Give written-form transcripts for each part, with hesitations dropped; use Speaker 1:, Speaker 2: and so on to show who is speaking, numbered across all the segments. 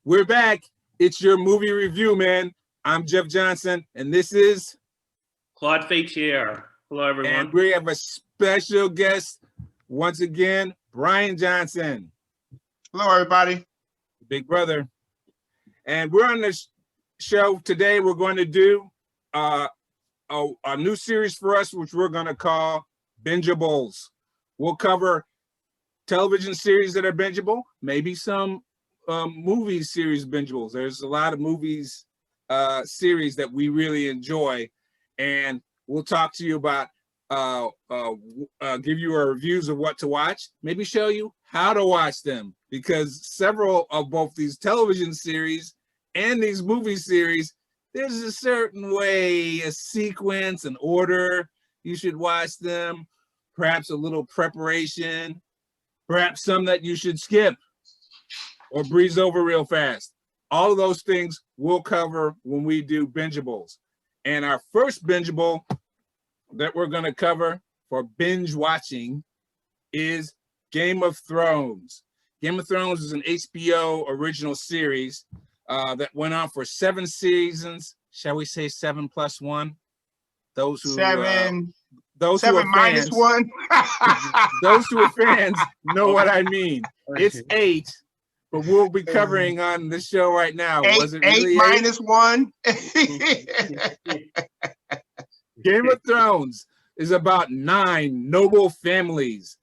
Speaker 1: We're back. It's your movie review, man. I'm Jeff Johnson, and this is
Speaker 2: Claude here. Hello, everyone.
Speaker 1: And we have a special guest once again, Brian Johnson.
Speaker 3: Hello, everybody.
Speaker 1: Big brother. And we're on this show today. We're going to do a new series for us, which we're going to call Bingeables. We'll cover television series that are bingeable, maybe some movie series bingeables. There's a lot of movies series that we really enjoy, and we'll talk to you about give you our reviews of what to watch, maybe show you how to watch them, because several of both these television series and these movie series, there's a certain way, a sequence, an order you should watch them, perhaps a little preparation, perhaps some that you should skip or breeze over real fast. All of those things we'll cover when we do Bingeables. And our first Bingeable that we're going to cover for binge watching is Game of Thrones. Game of Thrones is an HBO original series that went on for 7 seasons. Shall we say 7 plus 1? Those who those
Speaker 3: 7
Speaker 1: who are
Speaker 3: minus
Speaker 1: fans,
Speaker 3: 1.
Speaker 1: those who are fans know what I mean. It's 8, but we'll be covering on the show right now.
Speaker 3: 8,
Speaker 1: Was it really
Speaker 3: 8 minus 1?
Speaker 1: Game of Thrones is about 9 noble families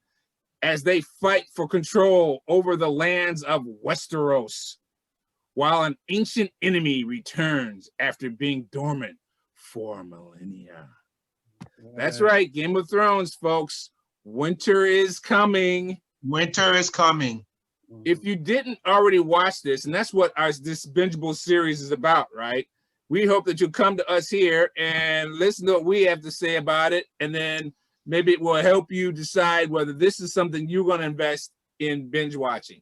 Speaker 1: as they fight for control over the lands of Westeros, while an ancient enemy returns after being dormant for millennia. That's right, Game of Thrones, folks. Winter is coming.
Speaker 3: Winter is coming.
Speaker 1: If you didn't already watch this, and that's what this bingeable series is about, right? We hope that you'll come to us here and listen to what we have to say about it, and then maybe it will help you decide whether this is something you're going to invest in binge watching.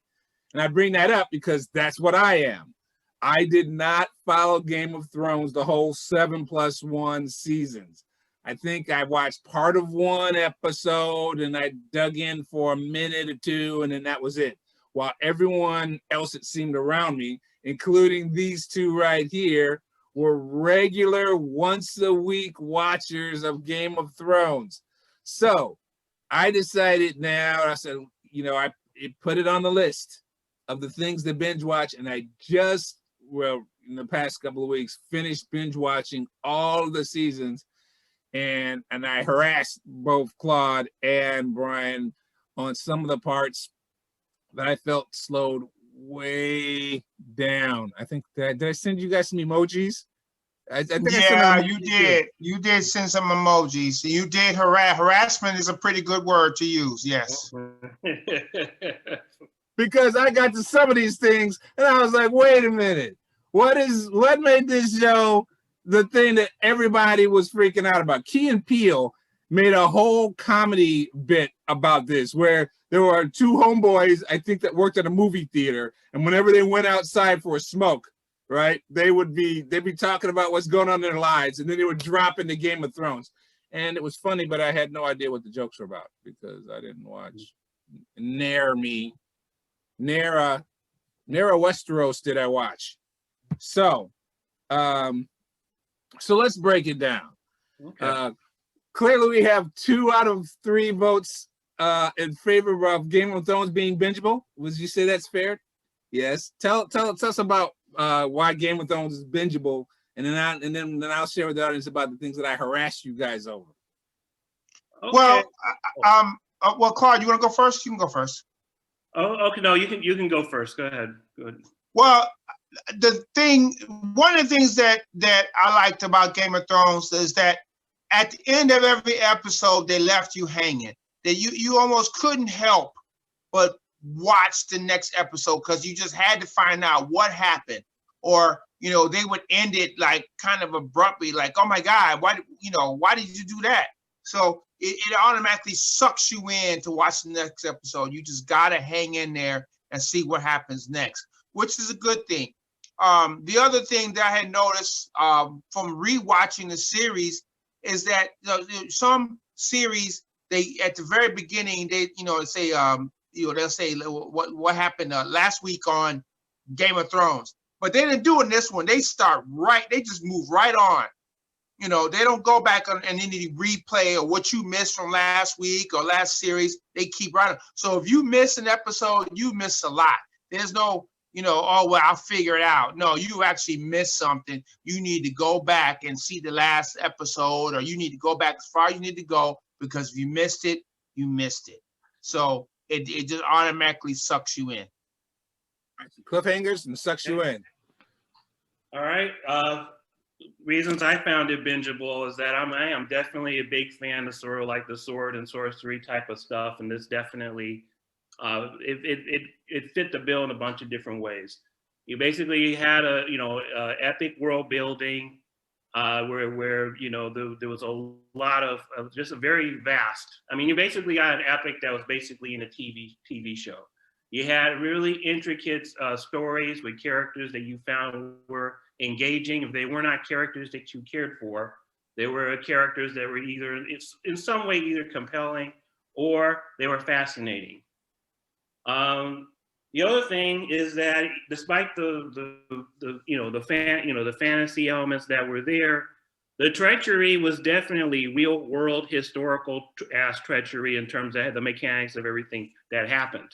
Speaker 1: And I bring that up because that's what I am. I did not follow Game of Thrones the whole 7 plus 1 seasons. I think I watched part of one episode and I dug in for a minute or two, and then that was it. While everyone else, it seemed, around me, including these two right here, were regular once-a-week watchers of Game of Thrones. So I decided now, I said, you know, I put it on the list of the things to binge watch, and I just, well, in the past couple of weeks, finished binge watching all of the seasons, and I harassed both Claude and Brian on some of the parts that I felt slowed way down. I think did I send you guys some emojis? I think
Speaker 3: you did. You did send some emojis. You did harassment is a pretty good word to use. Yes.
Speaker 1: Because I got to some of these things and I was like, wait a minute. What made this show the thing that everybody was freaking out about? Key and Peele made a whole comedy bit about this, where there were 2 homeboys, I think, that worked at a movie theater, and whenever they went outside for a smoke, right, they'd be talking about what's going on in their lives, and then they would drop into Game of Thrones. And it was funny, but I had no idea what the jokes were about because I didn't watch Near Westeros did I watch. So let's break it down. Okay. Clearly we have 2 out of 3 votes in favor of Game of Thrones being bingeable. Would you say that's fair? Yes. Tell us about why Game of Thrones is bingeable, and then I'll share with the audience about the things that I harassed you guys over.
Speaker 2: Okay.
Speaker 3: Well, Claude, you want to go first? You can go first.
Speaker 2: Oh, okay. No, you can go first. Go ahead.
Speaker 3: Well, one of the things that I liked about Game of Thrones is that at the end of every episode, they left you hanging. That you almost couldn't help but watch the next episode because you just had to find out what happened. Or, you know, they would end it like kind of abruptly, like, oh my God, why did you do that? So it automatically sucks you in to watch the next episode. You just gotta hang in there and see what happens next, which is a good thing. The other thing that I had noticed from rewatching the series is that some series, they at the very beginning, they say they'll say what happened last week on Game of Thrones. But they didn't do in this one. They just move right on. You know, they don't go back on and any replay or what you missed from last week or last series. They keep running. So if you miss an episode, you miss a lot. There's no, you know, oh, well, I'll figure it out. No, you actually missed something. You need to go back and see the last episode, or you need to go back as far as you need to go, because if you missed it, you missed it. So it just automatically sucks you in.
Speaker 1: Cliffhangers and sucks you in.
Speaker 2: All right. Reasons I found it bingeable is that I am definitely a big fan of sort of like the sword and sorcery type of stuff, and this definitely it fit the bill in a bunch of different ways. You basically had a epic world building where you know there was a lot of just a very vast. I mean, you basically got an epic that was basically in a TV show. You had really intricate stories with characters that you found were engaging. If they were not characters that you cared for, they were characters that were either in some way either compelling or they were fascinating. The other thing is that despite the fantasy elements that were there, the treachery was definitely real world historical treachery in terms of the mechanics of everything that happened.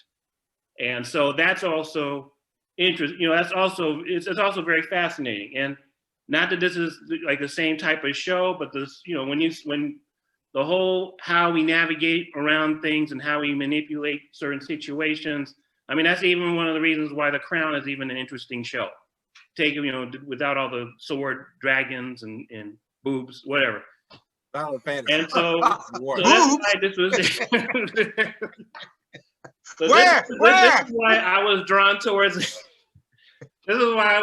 Speaker 2: And so that's also interesting. You know, that's also it's also very fascinating. And not that this is like the same type of show, but this, you know, when the whole how we navigate around things and how we manipulate certain situations. I mean, that's even one of the reasons why The Crown is even an interesting show. Take, you know, without all the sword, dragons, and boobs, whatever. And so that's why this was. So this is why I was drawn towards. This is why I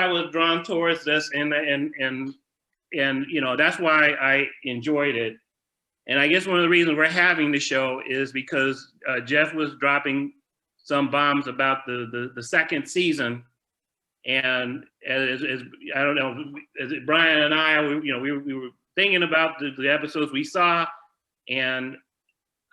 Speaker 2: was drawn towards this, and you know, that's why I enjoyed it. And I guess one of the reasons we're having the show is because Jeff was dropping some bombs about the second season, and as I don't know, as Brian and I, we were thinking about the episodes we saw, and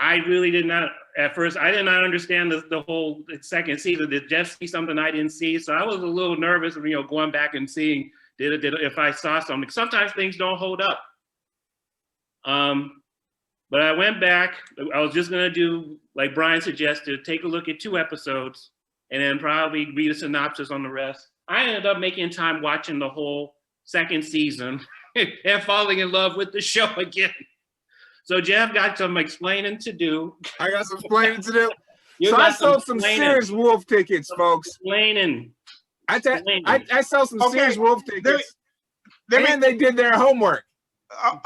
Speaker 2: I really did not, at first, I did not understand the whole second season. Did Jeff see something I didn't see? So I was a little nervous, you know, going back and seeing if I saw something. Sometimes things don't hold up. But I went back. I was just gonna do, like Brian suggested, take a look at 2 episodes and then probably read a synopsis on the rest. I ended up making time watching the whole second season and falling in love with the show again. So Jeff got some explaining to do.
Speaker 1: I got some explaining to do. So I sold some serious wolf tickets, folks.
Speaker 2: Explaining.
Speaker 1: I sold some serious wolf tickets. And they did their homework.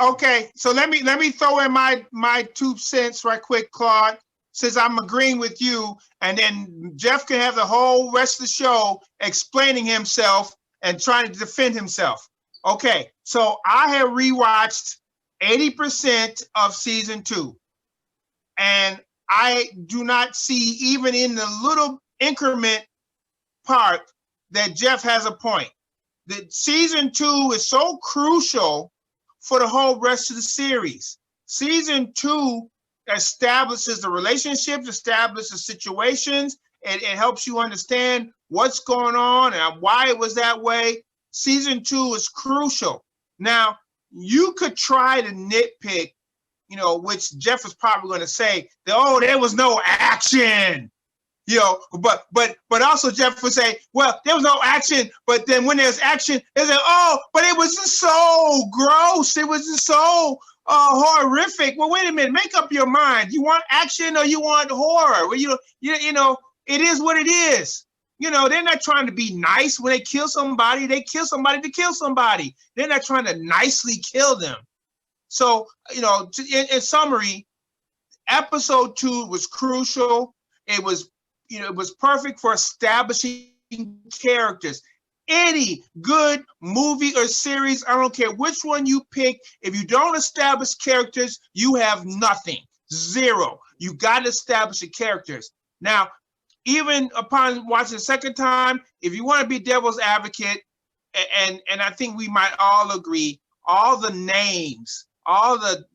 Speaker 3: Okay, so let me throw in my 2 cents right quick, Claude, since I'm agreeing with you, and then Jeff can have the whole rest of the show explaining himself and trying to defend himself. Okay, so I have rewatched 80% of season 2, and I do not see, even in the little increment part, that Jeff has a point. The season 2 is so crucial for the whole rest of the series. Season 2 establishes the relationships, establishes situations, and it helps you understand what's going on and why it was that way. Season 2 is crucial. Now, you could try to nitpick, you know, which Jeff is probably going to say that, oh, there was no action, you know, but also Jeff would say, well, there was no action, but then when there's action, they say, oh, but it was just so gross. It was just so horrific. Well, wait a minute, make up your mind. You want action or you want horror? Well, you know, it is what it is. You know, they're not trying to be nice when they kill somebody. They kill somebody to kill somebody. They're not trying to nicely kill them. So, you know, in summary, episode 2 was crucial. It was, you know, it was perfect for establishing characters. Any good movie or series, I don't care which one you pick, if you don't establish characters, you have nothing. Zero. You got to establish the characters. Now, even upon watching the second time, if you want to be devil's advocate, and I think we might all agree, all the names, all the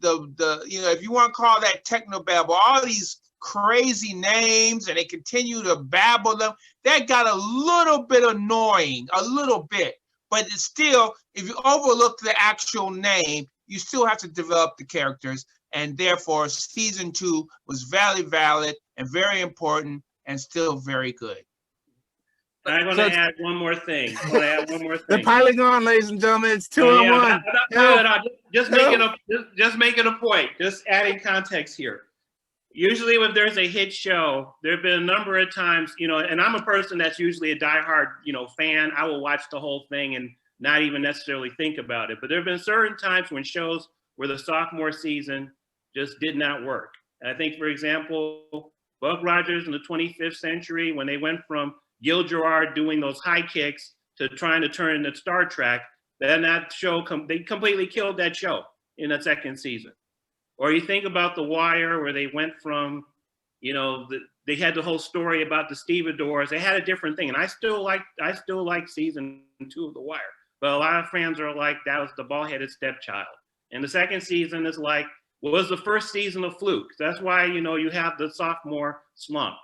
Speaker 3: you know, if you want to call that technobabble, all these crazy names and they continue to babble them. That got a little bit annoying, a little bit. But it's still, if you overlook the actual name, you still have to develop the characters. And therefore, season 2 was very valid and very important and still very good.
Speaker 2: I'm going to add one more thing.
Speaker 1: They're piling on, ladies and gentlemen. It's 2 on 1.
Speaker 2: Just making a point. Just adding context here. Usually when there's a hit show, there have been a number of times, and I'm a person that's usually a diehard, fan. I will watch the whole thing and not even necessarily think about it. But there have been certain times when shows where the sophomore season just did not work. And I think, for example, Buck Rogers in the 25th Century, when they went from Gil Gerard doing those high kicks to trying to turn into Star Trek, then that show, they completely killed that show in the second season. Or you think about The Wire, where they went from, they had the whole story about the stevedores. They had a different thing, and I still like season 2 of The Wire. But a lot of fans are like, that was the bald-headed stepchild. And the second season is like, was the first season a fluke? That's why you have the sophomore slump.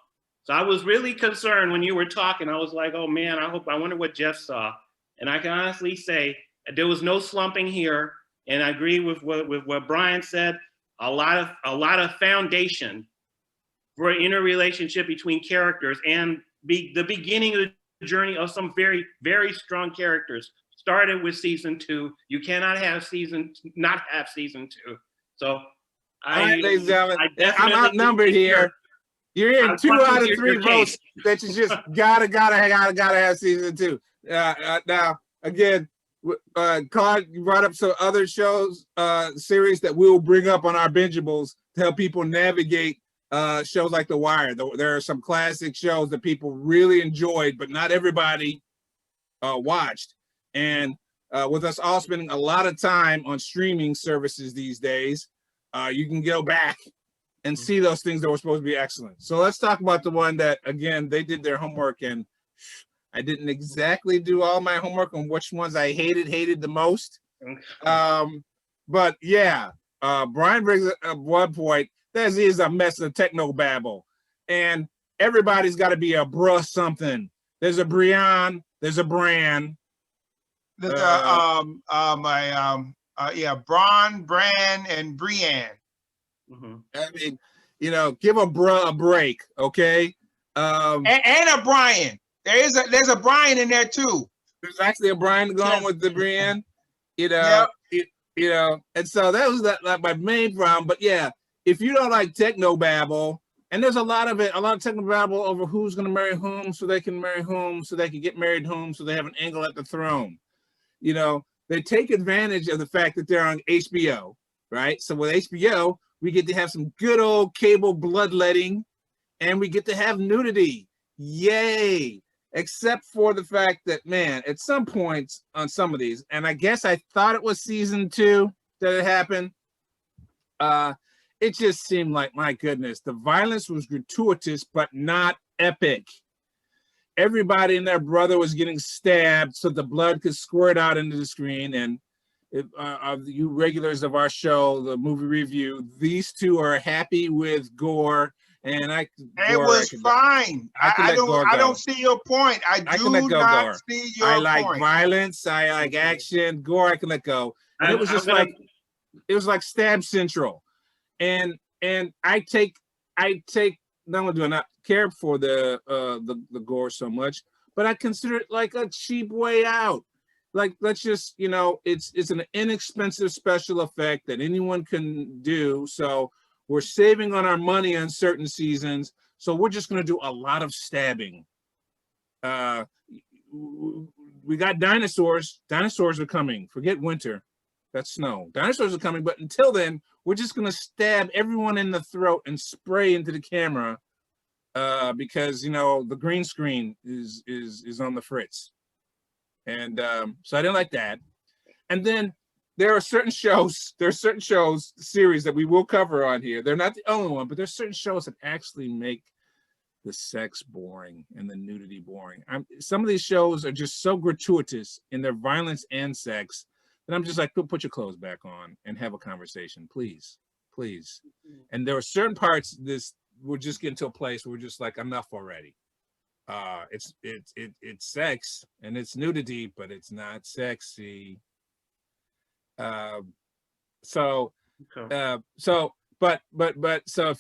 Speaker 2: So I was really concerned when you were talking. I was like, oh man, I wonder what Jeff saw. And I can honestly say there was no slumping here. And I agree with what Brian said. A lot of foundation for an interrelationship between characters and the beginning of the journey of some very, very strong characters started with season 2. You cannot not have season 2. So
Speaker 1: ladies and gentlemen, I'm outnumbered here. You're in 2 out of 3 votes that you just gotta have season 2. Now again, Claude, you brought up some other shows, series that we'll bring up on our Bingeables to help people navigate shows like The Wire. There are some classic shows that people really enjoyed, but not everybody watched. And with us all spending a lot of time on streaming services these days, you can go back and see those things that were supposed to be excellent. So let's talk about the one that, again, they did their homework, and I didn't exactly do all my homework on which ones I hated the most. But yeah, Brian brings up one point. That is a mess of techno babble, and everybody's got to be a bruh something. There's a Brian, there's a Bran.
Speaker 3: Bran, and Brienne.
Speaker 2: Mm-hmm.
Speaker 1: I mean, give a bruh a break, okay?
Speaker 3: And a Brian. There's a Brian in there too.
Speaker 1: There's actually a Brian going with the Brienne,
Speaker 3: Yep.
Speaker 1: and so that was like my main problem. But yeah, if you don't like techno babble, and there's a lot of techno babble over who's going to marry whom, so they can marry whom, so they can get married whom, so they have an angle at the throne. They take advantage of the fact that they're on HBO, right? So with HBO, we get to have some good old cable bloodletting, and we get to have nudity. Yay! Except for the fact that, man, at some points on some of these, and I guess I thought it was season 2 that it happened, it just seemed like, my goodness, the violence was gratuitous, but not epic. Everybody and their brother was getting stabbed so the blood could squirt out into the screen. And you regulars of our show, the movie review, these two are happy with gore. And it
Speaker 3: was fine. I don't see your point. I do not see your point.
Speaker 1: I like violence. I like action. Gore, I can let go. And it was just it was like Stab Central. And I not care for the gore so much, but I consider it like a cheap way out. Like, let's just, it's an inexpensive special effect that anyone can do. So we're saving on our money on certain seasons, so we're just going to do a lot of stabbing. We got dinosaurs. Dinosaurs are coming. Forget winter. That's snow. Dinosaurs are coming, but until then, we're just going to stab everyone in the throat and spray into the camera because, the green screen is on the fritz. And so I didn't like that. And then there are certain shows, series that we will cover on here. They're not the only one, but there's certain shows that actually make the sex boring and the nudity boring. Some of these shows are just so gratuitous in their violence and sex that I'm just like, put your clothes back on and have a conversation, please. And there are certain parts we're just getting to a place where we're just like, enough already. It's sex and it's nudity, but it's not sexy. So if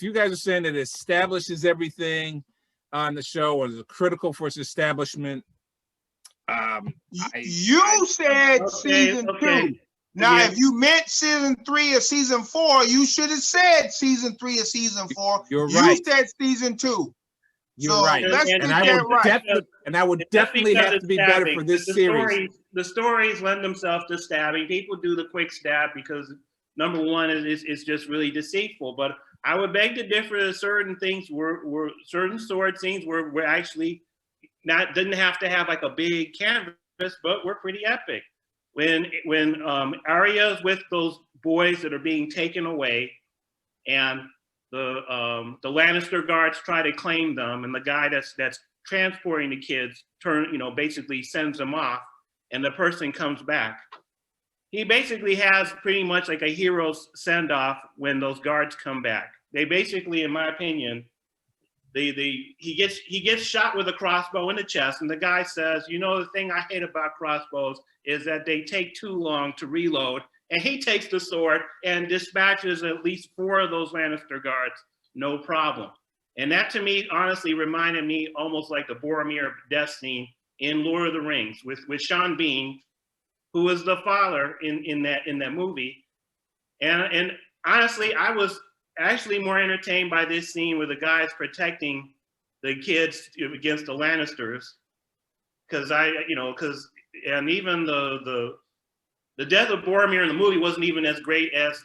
Speaker 1: you guys are saying that it establishes everything on the show, or is critical for its establishment,
Speaker 3: you said season 2. Now, if you meant season 3 or season 4, you should have said season 3 or season 4.
Speaker 1: You're right.
Speaker 3: You said season 2.
Speaker 1: You're right.
Speaker 3: Let's
Speaker 2: and
Speaker 3: get
Speaker 1: I
Speaker 3: that
Speaker 1: would
Speaker 3: right.
Speaker 1: I would definitely have to be better for this series.
Speaker 2: The stories lend themselves to stabbing. People do the quick stab because number one is just really deceitful. But I would beg to differ that certain things were certain sword scenes were actually didn't have to have like a big canvas, but were pretty epic. When Arya's with those boys that are being taken away, and the Lannister guards try to claim them, and the guy that's transporting the kids basically sends them off, and the person comes back. He basically has pretty much like a hero's send-off when those guards come back. They basically, in my opinion, he gets shot with a crossbow in the chest, and the guy says, the thing I hate about crossbows is that they take too long to reload. And he takes the sword and dispatches at least 4 of those Lannister guards, no problem. And that, to me, honestly reminded me almost like the Boromir death scene in Lord of the Rings with Sean Bean, who was the father in that movie. And honestly, I was actually more entertained by this scene where the guy's protecting the kids against the Lannisters, and even the death of Boromir in the movie wasn't even as great as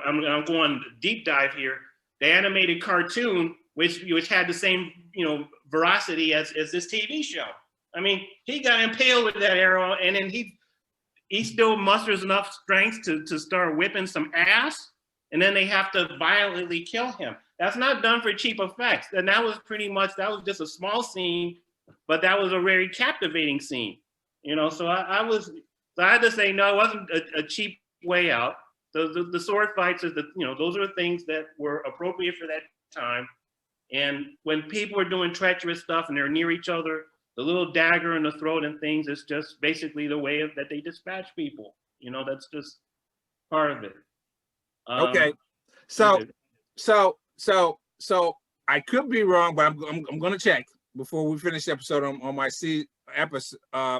Speaker 2: I'm going deep dive here, the animated cartoon, which had the same veracity as this TV show. I mean, he got impaled with that arrow, and then he still musters enough strength to start whipping some ass, and then they have to violently kill him. That's not done for cheap effects. And that was just a small scene, but that was a very captivating scene. So I had to say, no, it wasn't a cheap way out. The sword fights those are things that were appropriate for that time. And when people are doing treacherous stuff and they're near each other, the little dagger in the throat and things is just basically the way that they dispatch people. That's just part of it.
Speaker 1: Okay, so I could be wrong, but I'm going to check before we finish the episode on my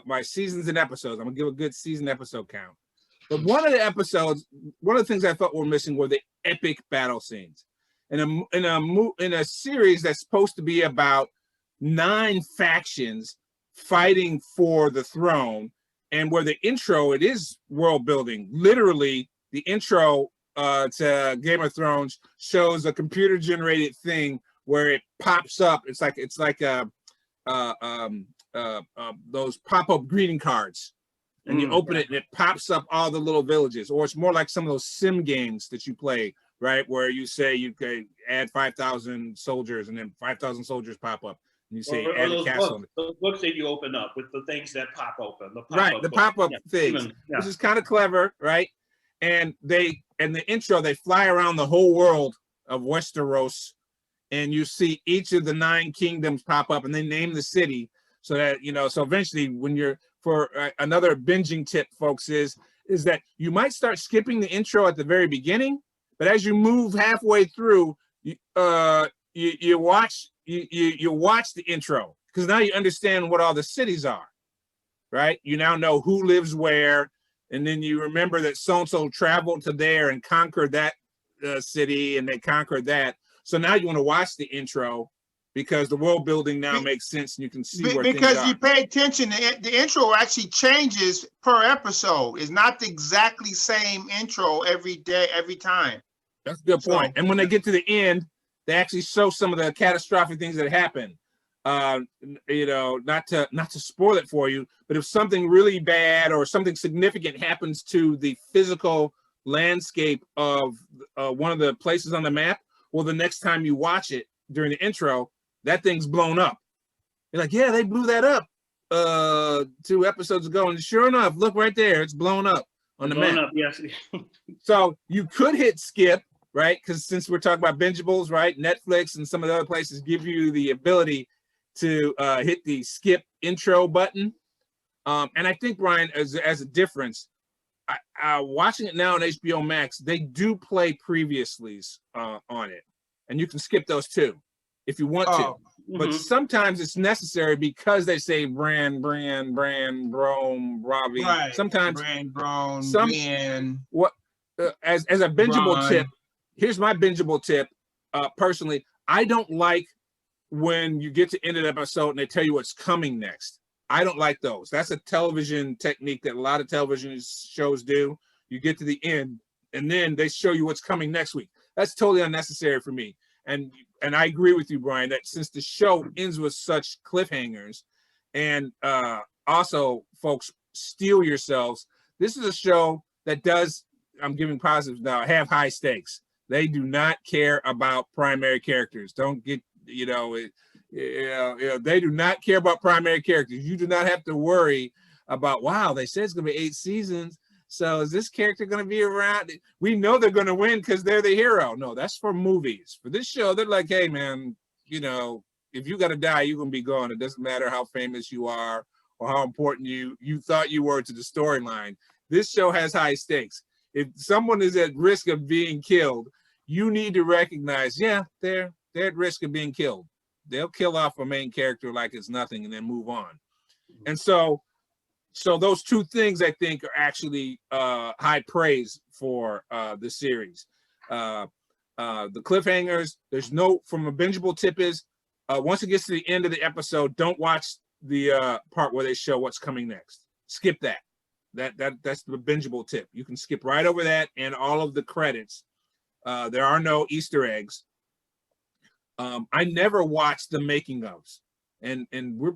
Speaker 1: my seasons and episodes. I'm gonna give a good season episode count. But one of the things I thought were missing were the epic battle scenes. In a series that's supposed to be about 9 factions fighting for the throne, and where the intro, it is world building. Literally, the intro to Game of Thrones shows a computer generated thing where it pops up. It's like those pop-up greeting cards, and you open it and it pops up all the little villages. Or it's more like some of those sim games that you play, right, where you say you could add 5,000 soldiers, and then 5,000 soldiers pop up, and you say add a castle.
Speaker 2: Those books that you open up with the things that pop open, the
Speaker 1: pop-up things, which is kind of clever, right? And in the intro, they fly around the whole world of Westeros, and you see each of the 9 kingdoms pop up, and they name the city, so that so eventually, when you're another binging tip, folks, is that you might start skipping the intro at the very beginning, but as you move halfway through, you watch the intro, because now you understand what all the cities are, right? You now know who lives where, and then you remember that so-and-so traveled to there and conquered that city, and they conquered that. So now you want to watch the intro, because the world building now makes sense, and you can see where things are.
Speaker 3: Because you pay attention, the intro actually changes per episode. It's not the exactly same intro every day, every time.
Speaker 1: That's a good point. And when they get to the end, they actually show some of the catastrophic things that happen. Not to spoil it for you, but if something really bad or something significant happens to the physical landscape of one of the places on the map, well, the next time you watch it during the intro, that thing's blown up. You're like, yeah, they blew that up 2 episodes ago, and sure enough, look right there, it's blown up on the map.
Speaker 2: Yes.
Speaker 1: So you could hit skip, right? Because since we're talking about Bingeables, right? Netflix and some of the other places give you the ability to hit the skip intro button. And I think, Brian, as a difference, watching it now on HBO Max, they do play previouslys on it. And you can skip those too, if you want to. But sometimes it's necessary because they say brand, Brome, Ravi.
Speaker 3: Right.
Speaker 1: Sometimes
Speaker 3: Brand, Brome,
Speaker 1: as a bingeable tip, here's my bingeable tip. Personally, I don't like when you get to end of the episode and they tell you what's coming next. I don't like those. That's a television technique that a lot of television shows do. You get to the end and then they show you what's coming next week. That's totally unnecessary for me. And I agree with you, Brian, that since the show ends with such cliffhangers, and also, folks, steel yourselves. This is a show that does, I'm giving positives now, have high stakes. They do not care about primary characters. Don't get, they do not care about primary characters. You do not have to worry about, wow, they said it's going to be 8 seasons. So is this character going to be around? We know they're going to win because they're the hero. No, that's for movies. For this show, they're like, hey, man, if you got to die, you're going to be gone. It doesn't matter how famous you are or how important you thought you were to the storyline. This show has high stakes. If someone is at risk of being killed, you need to recognize, yeah, they're at risk of being killed. They'll kill off a main character like it's nothing and then move on. And so those two things, I think, are actually high praise for the series. The cliffhangers, from a bingeable tip is, once it gets to the end of the episode, don't watch the part where they show what's coming next. Skip that. That's the bingeable tip. You can skip right over that and all of the credits. There are no Easter eggs. I never watched the making ofs. And we're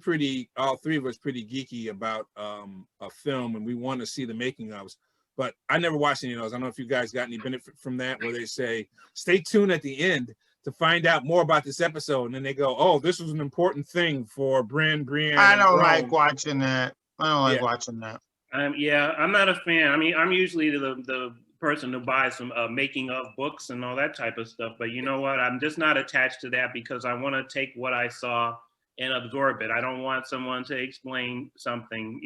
Speaker 1: all three of us pretty geeky about a film, and we want to see the making ofs. But I never watched any of those. I don't know if you guys got any benefit from that, where they say, stay tuned at the end to find out more about this episode. And then they go, oh, this was an important thing for Brienne.
Speaker 3: I don't like watching that. Watching that.
Speaker 2: I'm not a fan. I mean, I'm usually the person who buys some making of books and all that type of stuff. But you know what? I'm just not attached to that because I want to take what I saw and absorb it. I don't want someone to explain something,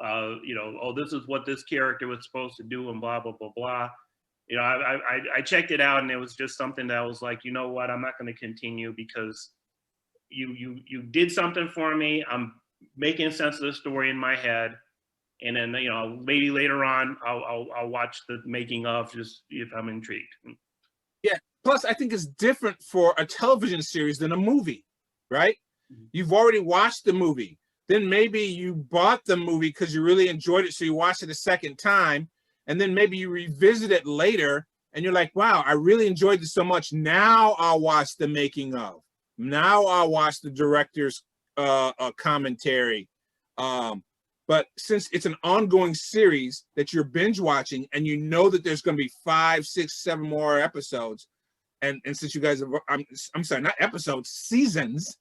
Speaker 2: oh, this is what this character was supposed to do and blah, blah, blah, blah. I checked it out and it was just something that I was like, you know what, I'm not going to continue because you did something for me. I'm making sense of the story in my head. And then, maybe later on, I'll watch the making of just if I'm intrigued.
Speaker 1: Yeah. Plus, I think it's different for a television series than a movie, right? You've already watched the movie. Then maybe you bought the movie because you really enjoyed it, so you watched it a second time. And then maybe you revisit it later and you're like, wow, I really enjoyed this so much. Now I'll watch the making of. Now I'll watch the director's commentary. But since it's an ongoing series that you're binge watching and you know that there's going to be 5, 6, 7 more episodes, and since you guys have, I'm sorry, not episodes, seasons,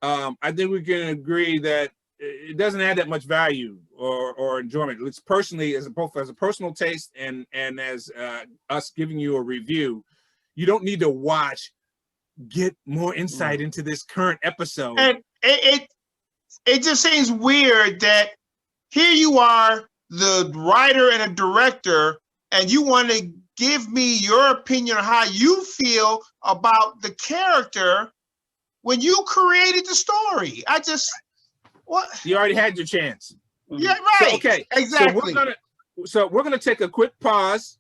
Speaker 1: I think we can agree that it doesn't add that much value or enjoyment. It's personally, as a personal taste and as us giving you a review, you don't need to get more insight into this current episode.
Speaker 3: And it just seems weird that here you are, the writer and a director, and you want to give me your opinion on how you feel about the character when you created the story. What?
Speaker 1: You already had your chance.
Speaker 3: Yeah, right.
Speaker 1: So, okay,
Speaker 3: exactly.
Speaker 1: So we're gonna take a quick pause,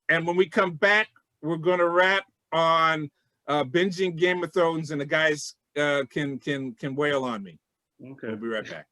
Speaker 1: and when we come back, we're gonna wrap on binging Game of Thrones, and the guys can wail on me.
Speaker 2: Okay.
Speaker 1: We'll be right back.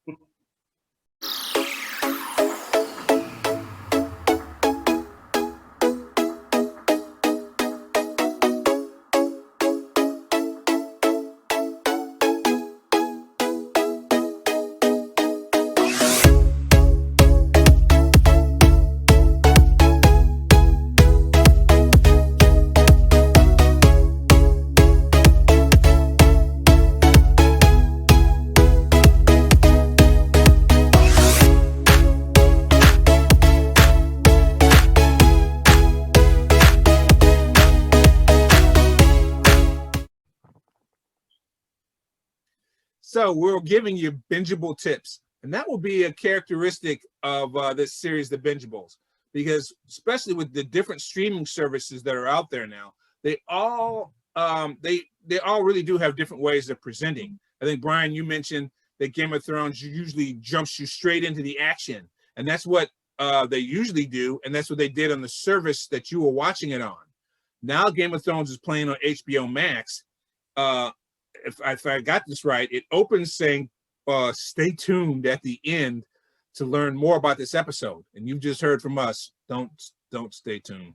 Speaker 1: So we're giving you bingeable tips, and that will be a characteristic of this series, The Bingeables, because especially with the different streaming services that are out there now, they all really do have different ways of presenting. I think, Brian, you mentioned that Game of Thrones usually jumps you straight into the action, and that's what they usually do, and that's what they did on the service that you were watching it on. Now Game of Thrones is playing on HBO Max. If I got this right, it opens saying, stay tuned at the end to learn more about this episode. And you've just heard from us, don't stay tuned.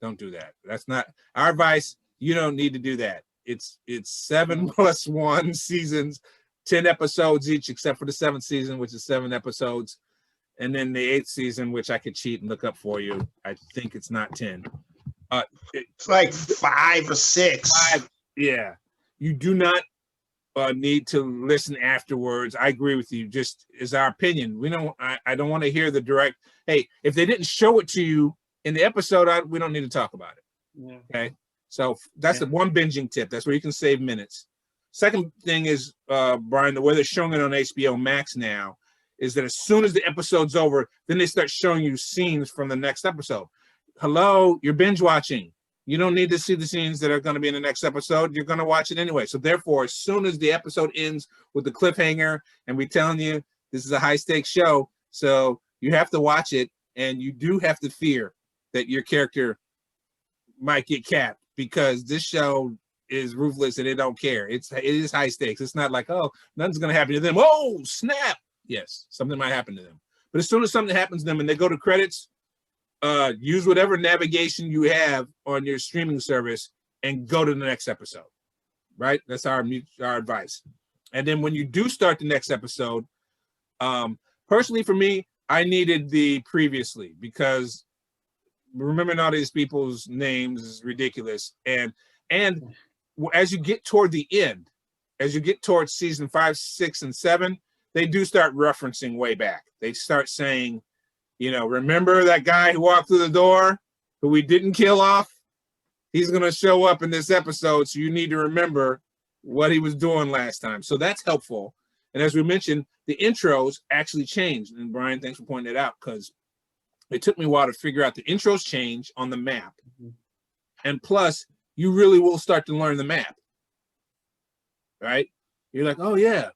Speaker 1: Don't do that. That's not our advice. You don't need to do that. It's 7+1 seasons, 10 episodes each, except for the 7th season, which is 7 episodes. And then the 8th season, which I could cheat and look up for you. I think it's not 10.
Speaker 3: It's like 5 or 6.
Speaker 1: 5. Yeah, you do not need to listen afterwards. I agree with you. Just is our opinion. I don't want to hear the direct. Hey, if they didn't show it to you in the episode, we don't need to talk about it.
Speaker 2: Yeah.
Speaker 1: Okay, so that's the one binging tip. That's where you can save minutes. Second thing is, Brian, the way they're showing it on HBO Max now is that as soon as the episode's over, then they start showing you scenes from the next episode. Hello, you're binge watching. You don't need to see the scenes that are going to be in the next episode. You're going to watch it anyway. So therefore, as soon as the episode ends with the cliffhanger and we're telling you this is a high stakes show, so you have to watch it, and you do have to fear that your character might get capped, because this show is ruthless and it don't care. It is high stakes. It's not like, oh, nothing's going to happen to them. Oh, snap. Yes, something might happen to them. But as soon as something happens to them and they go to credits, use whatever navigation you have on your streaming service and go to the next episode, right? That's our advice. And then when you do start the next episode, personally for me, I needed the previously, because remembering all these people's names is ridiculous. And as you get toward the end, as you get towards season 5, 6, and 7, they do start referencing way back. They start saying, remember that guy who walked through the door who we didn't kill off? He's going to show up in this episode, so you need to remember what he was doing last time. So that's helpful. And as we mentioned, the intros actually changed. And Brian, thanks for pointing it out, because it took me a while to figure out the intros change on the map. And plus, you really will start to learn the map, right? You're like, oh, yeah.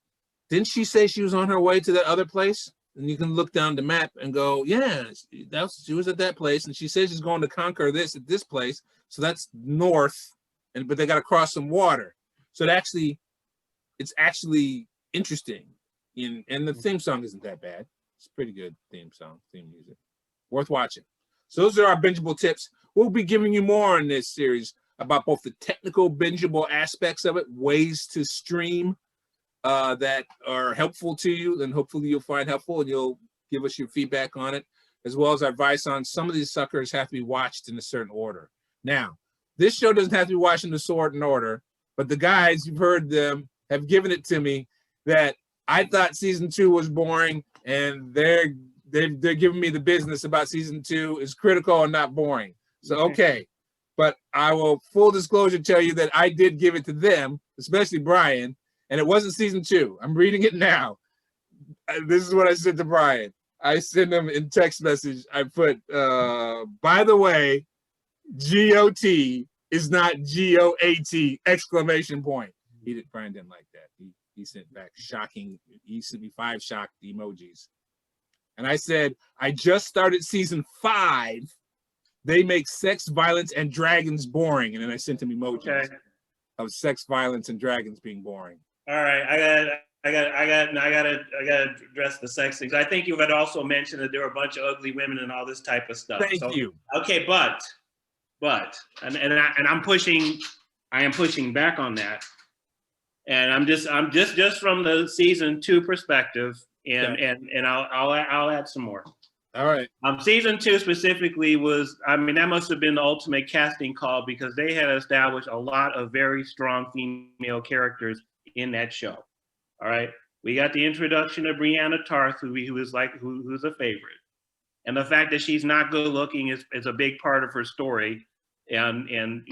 Speaker 1: Didn't she say she was on her way to that other place? And you can look down the map and go, yeah, she was at that place, and she says she's going to conquer this at this place, so that's north, but they got to cross some water. So it's actually interesting, and the theme song isn't that bad. It's a pretty good theme music, worth watching. So those are our bingeable tips. We'll be giving you more in this series about both the technical bingeable aspects of it, ways to stream that are helpful to you, and hopefully you'll find helpful, and you'll give us your feedback on it, as well as advice on some of these suckers have to be watched in a certain order. Now, this show doesn't have to be watched in a certain order, but the guys, you've heard them, have given it to me that I thought season 2 was boring, and they're giving me the business about season 2 is critical and not boring. So, okay. But I will, full disclosure, tell you that I did give it to them, especially Brian, and it wasn't season 2. I'm reading it now. This is what I said to Brian. I sent him in text message. I put, by the way, GOT is not GOAT, exclamation point. Brian didn't like that. He sent back shocking. He sent me 5 shocked emojis. And I said, I just started season 5. They make sex, violence, and dragons boring. And then I sent him emojis of sex, violence, and dragons being boring.
Speaker 2: All right, I gotta address the sex things. I think you had also mentioned that there were a bunch of ugly women and all this type of stuff.
Speaker 1: Thank you.
Speaker 2: Okay, but I am pushing back on that, and I'm just from the season 2 perspective, and I'll add some more.
Speaker 1: All right.
Speaker 2: Season 2 specifically that must have been the ultimate casting call, because they had established a lot of very strong female characters in that show. All right. We got the introduction of Brianna Tarth, who's a favorite. And the fact that she's not good looking is a big part of her story. And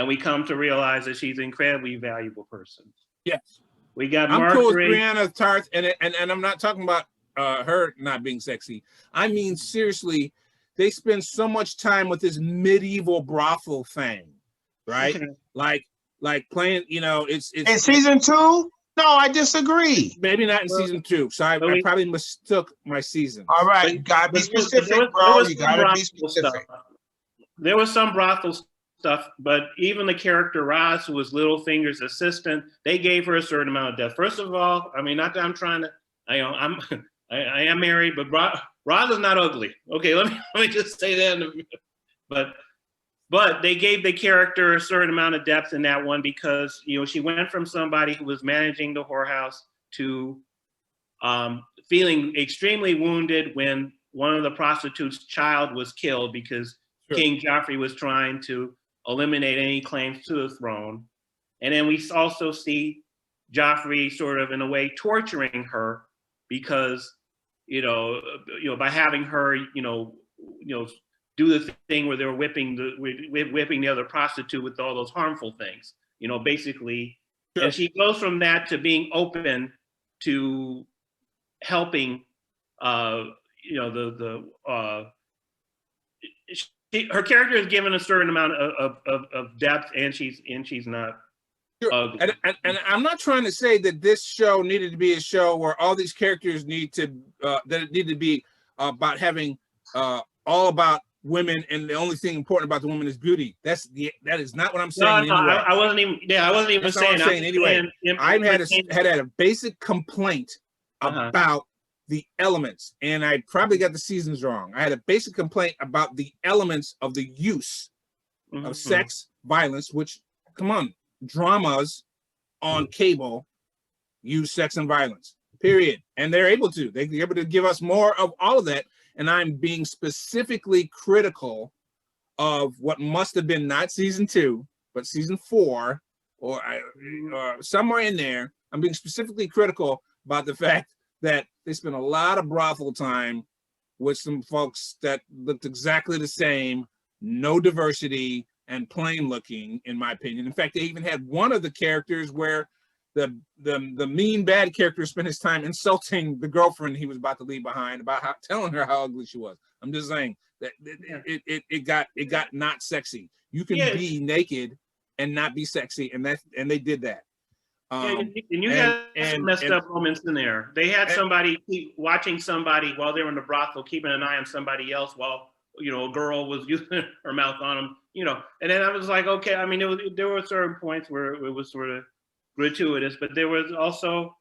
Speaker 2: we come to realize that she's an incredibly valuable person.
Speaker 1: Yes.
Speaker 2: We got
Speaker 1: I'm cool with
Speaker 2: Marjorie.
Speaker 1: Brianna Tarth, and I'm not talking about her not being sexy. I mean, seriously, they spend so much time with this medieval brothel thing, right? like playing, it's
Speaker 3: In season 2? No, I disagree.
Speaker 1: maybe not in season 2. So I probably mistook my seasons.
Speaker 3: All right, you gotta be specific, bro. You gotta be specific.
Speaker 2: There was some brothel stuff, but even the character Roz, who was Littlefinger's assistant, they gave her a certain amount of depth. First of all, I mean, not that I'm trying to, I am married, but Roz is not ugly. Okay, let me just say that. But they gave the character a certain amount of depth in that one because she went from somebody who was managing the whorehouse to feeling extremely wounded when one of the prostitutes' child was killed because King Joffrey was trying to eliminate any claims to the throne. And then we also see Joffrey sort of in a way torturing her because, by having her, do the thing where they were whipping the other prostitute with all those harmful things, basically. Sure. And she goes from that to being open to helping, her character is given a certain amount of depth, and she's not.
Speaker 1: Sure. And I'm not trying to say that this show needed to be a show where all these characters need to be about having all about women, and the only thing important about the woman is beauty. That is not what I'm saying.
Speaker 2: No, anyway. I wasn't even
Speaker 1: That's
Speaker 2: saying.
Speaker 1: I'm saying anyway. I had a basic complaint about the elements, and I probably got the seasons wrong. I had a basic complaint about the elements of the use of sex, violence, which, come on, dramas on cable use sex and violence, period. And they're able to. They're able to give us more of all of that. And I'm being specifically critical of what must have been not season 2, but season 4, or somewhere in there. I'm being specifically critical about the fact that they spent a lot of brothel time with some folks that looked exactly the same, no diversity, and plain looking, in my opinion. In fact, they even had one of the characters where the mean bad character spent his time insulting the girlfriend he was about to leave behind, about telling her how ugly she was. I'm just saying that it got not sexy. You can be naked and not be sexy, and they did that.
Speaker 2: And you had some messed up moments in there. They had somebody watching somebody while they were in the brothel, keeping an eye on somebody else while a girl was using her mouth on them. And then I was like, okay. I mean, there were certain points where it was sort of gratuitous, but there were also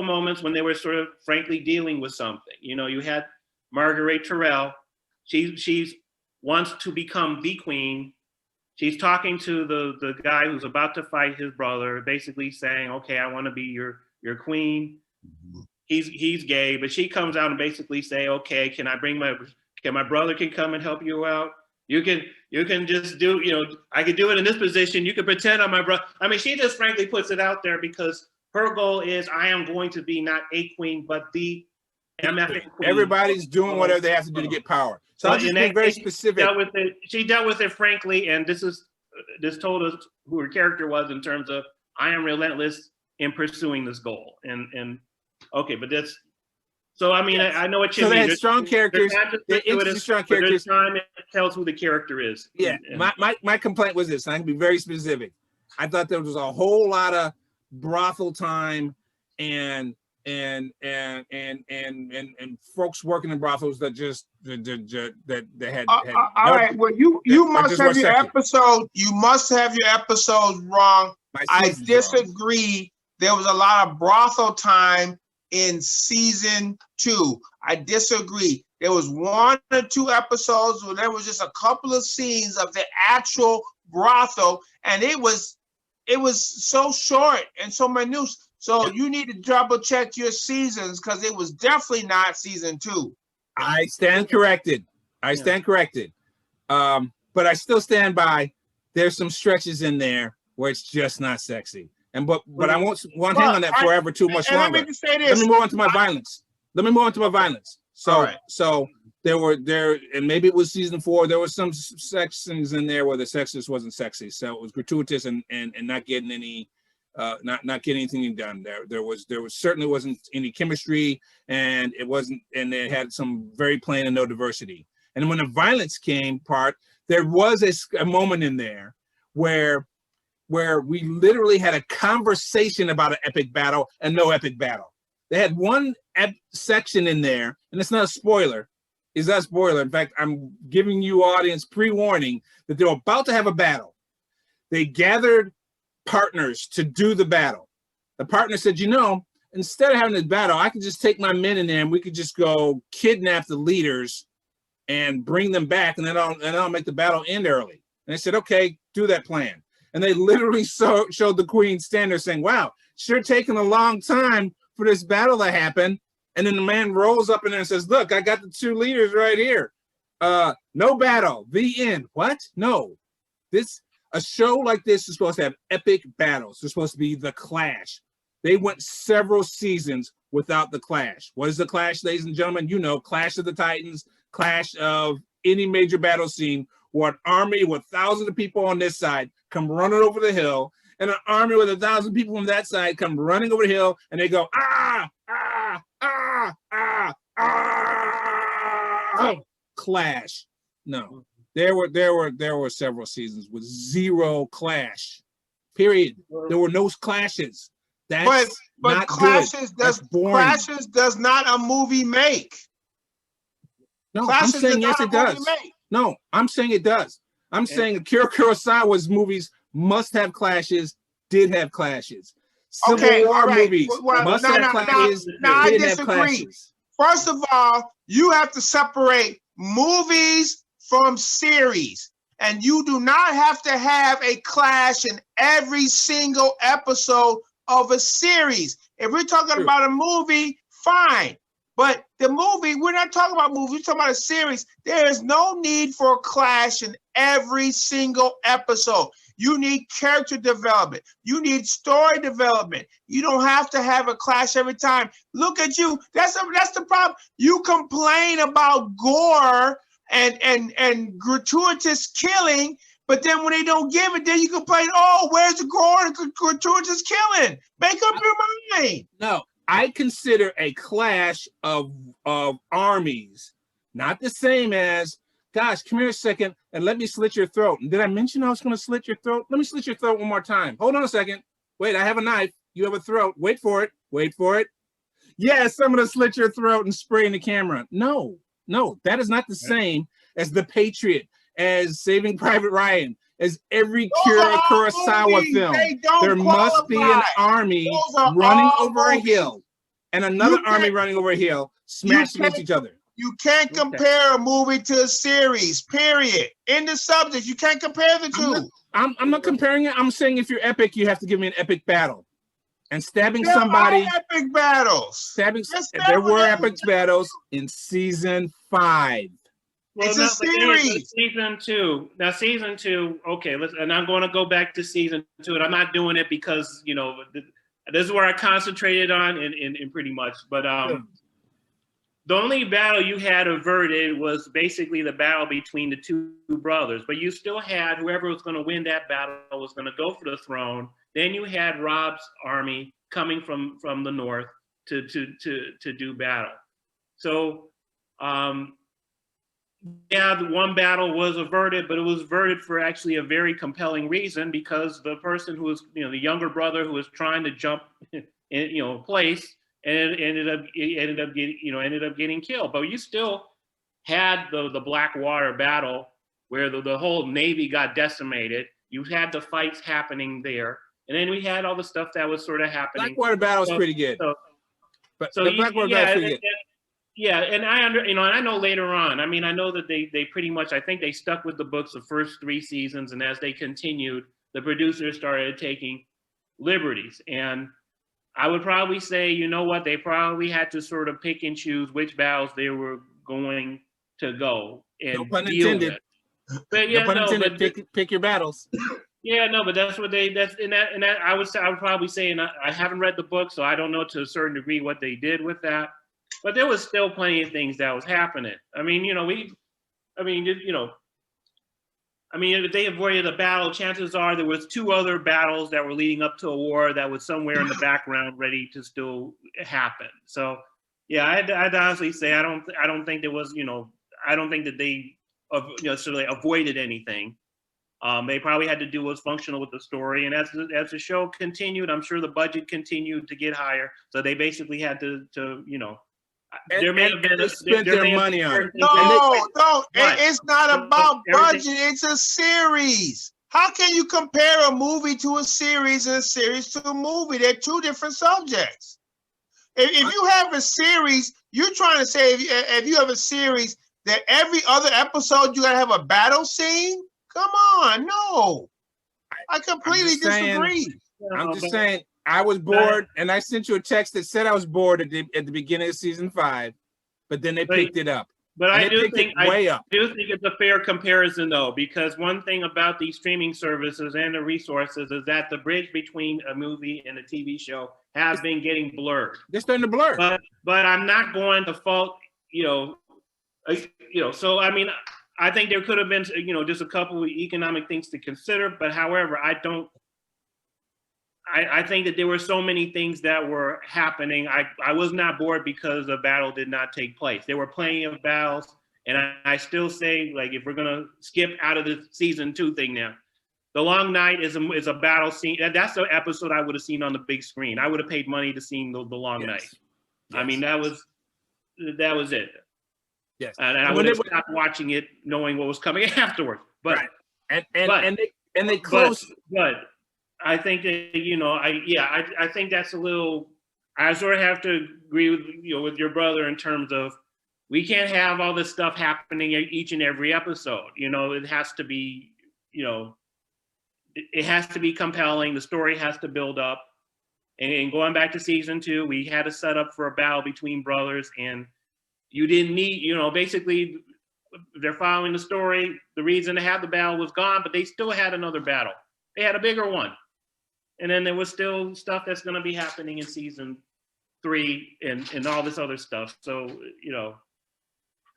Speaker 2: moments when they were sort of frankly dealing with something. You had Marguerite Terrell. She's wants to become the queen. She's talking to the guy who's about to fight his brother, basically saying, okay, I want to be your queen. He's gay, but she comes out and basically say, okay, can my brother can come and help you out? You can just do, I could do it in this position. You can pretend I'm my brother. I mean, she just frankly puts it out there because her goal is, I am going to be not a queen, but the MF queen.
Speaker 1: Everybody's doing whatever they have to do to get power. So I'll just be very specific.
Speaker 2: She dealt with it frankly, and this told us who her character was in terms of, I am relentless in pursuing this goal. And okay, but that's, so I mean, yes. I know what you mean.
Speaker 1: So they had strong characters. Strong characters.
Speaker 2: Time it tells who the character is.
Speaker 1: Yeah. My complaint was this. I can be very specific. I thought there was a whole lot of brothel time and folks working in brothels that they had.
Speaker 3: All right. Well, you must have your episode. You must have your episodes wrong. I disagree. Wrong. There was a lot of brothel time in season 2. I disagree. There was 1 or 2 episodes where there was just a couple of scenes of the actual brothel, and it was so short and so minute. So you need to double check your seasons, because it was definitely not season 2.
Speaker 1: I stand corrected. But I still stand by, there's some stretches in there where it's just not sexy. But I won't hang on that forever too much longer.
Speaker 3: Let me just say this.
Speaker 1: Let me move on to my violence. So there, and maybe it was season 4. There was some sections in there where the sex just wasn't sexy. So it was gratuitous and not getting any not getting anything done. There was certainly wasn't any chemistry, and they had some very plain and no diversity. And when the violence came part, there was a moment in there where we literally had a conversation about an epic battle and no epic battle. They had one section in there, and it's not a spoiler. It's not a spoiler. In fact, I'm giving you audience pre-warning that they're about to have a battle. They gathered partners to do the battle. The partner said, instead of having this battle, I could just take my men in there and we could just go kidnap the leaders and bring them back, and then I'll make the battle end early. And they said, okay, do that plan. And they literally showed the queen standing there saying, wow, sure taking a long time for this battle to happen. And then the man rolls up in there and says, look, I got the two leaders right here. No battle, the end. What? No. A show like this is supposed to have epic battles. It's supposed to be the Clash. They went several seasons without the Clash. What is the Clash, ladies and gentlemen? Clash of the Titans, Clash of any major battle scene where an army with thousands of people on this side come running over the hill, and an army with 1,000 people on that side come running over the hill, and they go, ah, ah, ah, ah, ah, Clash. No, there were several seasons with zero Clash, period. There were no clashes. That's but not
Speaker 3: clashes
Speaker 1: good.
Speaker 3: That's boring. Clashes does not a movie make.
Speaker 1: No, clashes I'm saying yes, it does. No, I'm saying it does. I'm saying Akira Kurosawa's movies must have clashes, did have clashes. Civil War movies must have clashes, did have clashes.
Speaker 3: First of all, you have to separate movies from series. And you do not have to have a clash in every single episode of a series. If we're talking about a movie, fine. But the movie, we're not talking about movies, we're talking about a series. There is no need for a clash in every single episode. You need character development. You need story development. You don't have to have a clash every time. Look at you. That's the problem. You complain about gore and gratuitous killing, but then when they don't give it, then you complain, oh, where's the gore and gratuitous killing? Make up your mind.
Speaker 1: No. I consider a clash of armies not the same as, gosh, come here a second and let me slit your throat. And did I mention I was going to slit your throat? Let me slit your throat one more time. Hold on a second. Wait, I have a knife. You have a throat. Wait for it. Wait for it. Yes, I'm going to slit your throat and spray in the camera. No, that is not the same as The Patriot, as Saving Private Ryan, as every Kurosawa film. There must be an army running over a hill and another army running over a hill, smashing against each other.
Speaker 3: You can't compare a movie to a series, period. In the subject, you can't compare the two.
Speaker 1: I'm not comparing it. I'm saying if you're epic, you have to give me an epic battle. And stabbing somebody.
Speaker 3: Epic battles.
Speaker 1: There were epic battles in season 5.
Speaker 3: Well, it's a series.
Speaker 2: Season 2. Now, season 2. Okay, and I'm going to go back to season 2, and I'm not doing it because this is where I concentrated on, in pretty much. But the only battle you had averted was basically the battle between the two brothers. But you still had whoever was going to win that battle was going to go for the throne. Then you had Rob's army coming from the north to do battle. So. Yeah, the one battle was averted, but it was averted for actually a very compelling reason, because the person who was, the younger brother who was trying to jump in, place, and ended up getting killed. But you still had the Blackwater battle where the whole Navy got decimated. You had the fights happening there, and then we had all the stuff that was sort of happening.
Speaker 1: Blackwater battle was pretty good. The Blackwater battle was pretty good.
Speaker 2: Yeah, and I know later on. I mean, I know that they pretty much, I think they stuck with the books the first 3 seasons, and as they continued, the producers started taking liberties. And I would probably say, you know what, they probably had to sort of pick and choose which battles they were going to go and
Speaker 1: no pun
Speaker 2: deal
Speaker 1: intended.
Speaker 2: with. But yeah,
Speaker 1: no pun intended. Pick your battles.
Speaker 2: Yeah, no, but that's what I would probably say, and I haven't read the book, so I don't know to a certain degree what they did with that. But there was still plenty of things that was happening. I mean, I mean, if they avoided a battle, chances are there was 2 other battles that were leading up to a war that was somewhere in the background, ready to still happen. So, yeah, I'd honestly say I don't think there was, I don't think that they, necessarily avoided anything. They probably had to do what was functional with the story, and as the show continued, I'm sure the budget continued to get higher. So they basically had to there may have been
Speaker 1: they spent their money on it.
Speaker 3: No, it's not
Speaker 2: So
Speaker 3: about budget.
Speaker 2: everything-
Speaker 3: It's a series. How can you compare a movie to a series and a series to a movie? They're 2 different subjects. If you have a series, you're trying to say if you have a series that every other episode you gotta have a battle scene? Come on, no. I completely disagree.
Speaker 1: I'm just saying, I was bored, and I sent you a text that said I was bored at the beginning of season 5, but then they picked it up.
Speaker 2: But I do think it's a fair comparison, though, because one thing about these streaming services and the resources is that the bridge between a movie and a TV show has been getting blurred.
Speaker 1: They're starting to blur.
Speaker 2: But I'm not going to fault, So I mean, I think there could have been, just a couple of economic things to consider. But however, I think that there were so many things that were happening. I was not bored because the battle did not take place. There were plenty of battles, and I still say, like, if we're gonna skip out of the season 2 thing now, The Long Night is a battle scene. That's the episode I would have seen on the big screen. I would have paid money to see the Long Night. Yes. I mean, that was it.
Speaker 1: Yes,
Speaker 2: and I would have stopped watching it knowing what was coming afterwards. But
Speaker 1: right. and they close.
Speaker 2: But I think that I think that's a little. I sort of have to agree with with your brother in terms of we can't have all this stuff happening each and every episode. It has to be it has to be compelling. The story has to build up. And going back to season 2, we had a setup for a battle between brothers, and you didn't need, basically they're following the story. The reason to have the battle was gone, but they still had another battle. They had a bigger one. And then there was still stuff that's going to be happening in season 3 and all this other stuff. So,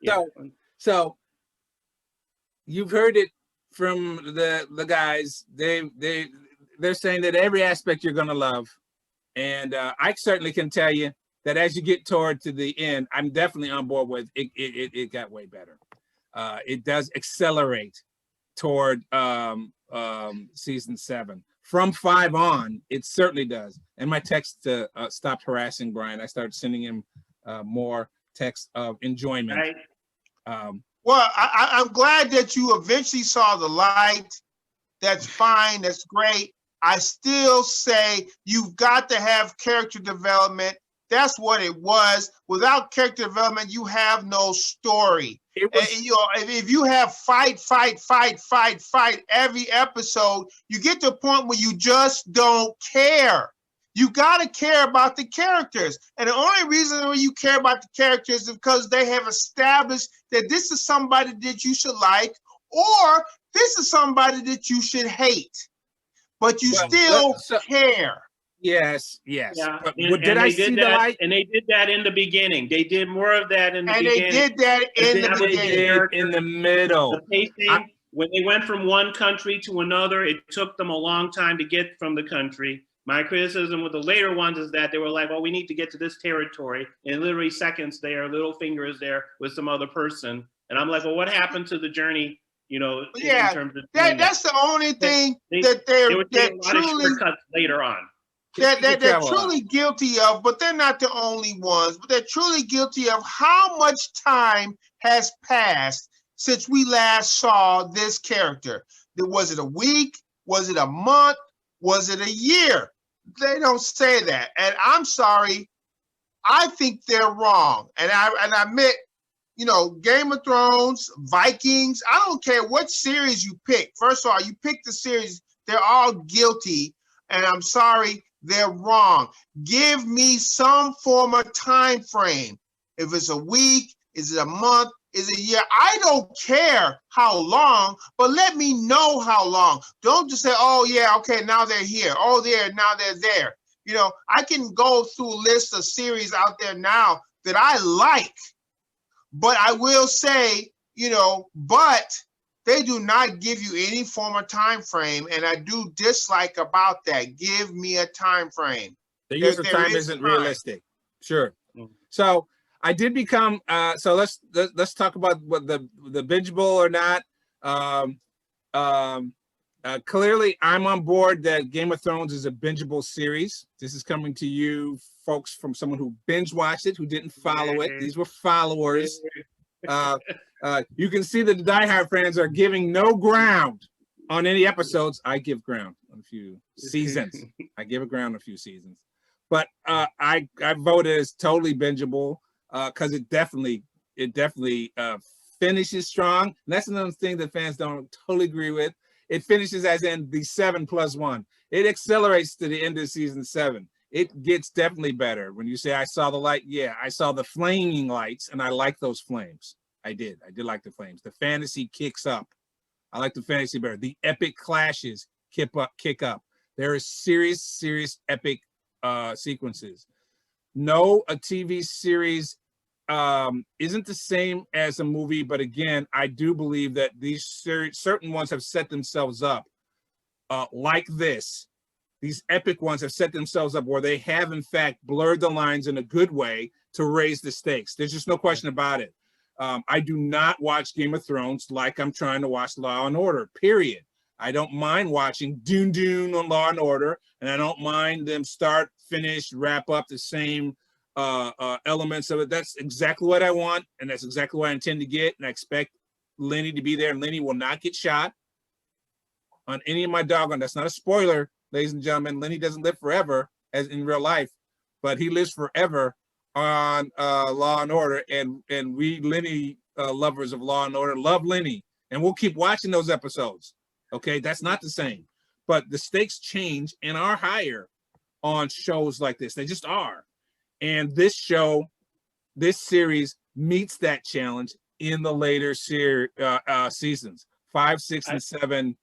Speaker 2: Yeah.
Speaker 1: So you've heard it from the guys. They're saying that every aspect you're going to love. And I certainly can tell you that as you get toward to the end, I'm definitely on board with it. It got way better. It does accelerate toward season 7. From 5 on, it certainly does. And my text stopped harassing Brian. I started sending him more text of enjoyment.
Speaker 2: Right.
Speaker 3: Well, I'm glad that you eventually saw the light. That's fine. That's great. I still say you've got to have character development. That's what it was. Without character development, you have no story. If you have fight every episode, you get to a point where you just don't care. You got to care about the characters. And the only reason why you care about the characters is because they have established that this is somebody that you should like, or this is somebody that you should hate. But you still care.
Speaker 1: Yes.
Speaker 2: Yeah.
Speaker 1: Did I see the light?
Speaker 2: And they did that in the beginning. They did more of that in the beginning.
Speaker 3: And they did that in the beginning.
Speaker 1: In the middle.
Speaker 2: The pacing, when they went from one country to another, it took them a long time to get from the country. My criticism with the later ones is that they were like, well, we need to get to this territory. And literally seconds there, little fingers there with some other person. And I'm like, well, what happened to the journey? In terms of
Speaker 3: that's the only thing that they're truly
Speaker 2: later on.
Speaker 3: They're truly guilty of, but they're not the only ones. But they're truly guilty of how much time has passed since we last saw this character. Was it a week? Was it a month? Was it a year? They don't say that, and I'm sorry. I think they're wrong, and I admit. Game of Thrones, Vikings, I don't care what series you pick. First of all, you pick the series, they're all guilty, and I'm sorry, they're wrong. Give me some form of time frame. If it's a week, is it a month, is it a year? I don't care how long, but let me know how long. Don't just say, oh, yeah, okay, now they're here. Oh, now they're there. I can go through a list of series out there now that I like. But I will say, but They do not give you any form of time frame, and I do dislike about that. Give me a time frame.
Speaker 1: The use of time isn't realistic. Sure. So I did become. So let's talk about what the bingeable or not. Clearly, I'm on board that Game of Thrones is a bingeable series. This is coming to you, folks, from someone who binge watched it, who didn't follow it. These were followers. You can see that the diehard fans are giving no ground on any episodes. I give ground on a few seasons. I give a ground on a few seasons. But I voted as totally bingeable because it definitely finishes strong. And that's another thing that fans don't totally agree with. It finishes as in the 7+1. It accelerates to the end of season 7. It gets definitely better. When you say I saw the light, yeah, I saw the flaming lights, and I like those flames. I did like the flames. The fantasy kicks up. I like the fantasy better. The epic clashes kick up. There is serious epic sequences. No, a TV series isn't the same as a movie, but again, I do believe that these certain ones have set themselves up like this. These epic ones have set themselves up where they have, in fact, blurred the lines in a good way to raise the stakes. There's just no question about it. I do not watch Game of Thrones like I'm trying to watch Law and Order, period. I don't mind watching Dune on Law and Order, and I don't mind them start, finish, wrap up the same elements of it. That's exactly what I want, and that's exactly what I intend to get, and I expect Lenny to be there, and Lenny will not get shot on any of my doggone. That's not a spoiler, ladies and gentlemen. Lenny doesn't live forever as in real life, but he lives forever on Law and Order, and we Lenny lovers of Law and Order love Lenny, and we'll keep watching those episodes. Okay, that's not the same, but the stakes change and are higher on shows like this. They just are. And this series meets that challenge in the later seasons, 5, 6, and 7.